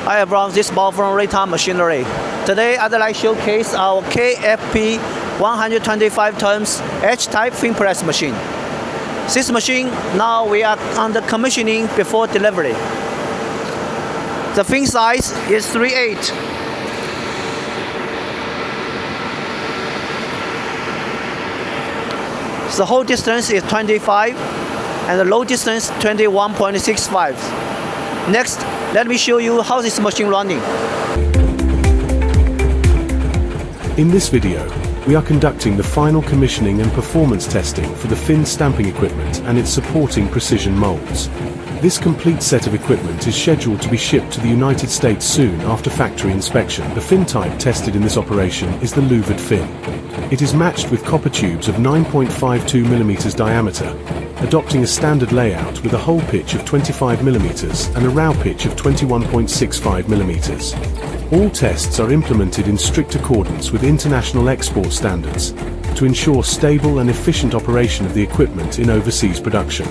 I have brought this ball from Raytown Machinery. Today I'd like to showcase our KFP 125 tons H-type fin press machine. This machine now we are under commissioning before delivery. The fin size is 3/8. The whole distance is 25 and the low distance 21.65. Next, let me show you how this machine running. In this video, we are conducting the final commissioning and performance testing for the fin stamping equipment and its supporting precision molds. This complete set of equipment is scheduled to be shipped to the United States soon after factory inspection. The fin type tested in this operation is the louvered fin. It is matched with copper tubes of 9.52 mm diameter, adopting a standard layout with a hole pitch of 25 mm and a row pitch of 21.65 mm. All tests are implemented in strict accordance with international export standards to ensure stable and efficient operation of the equipment in overseas production.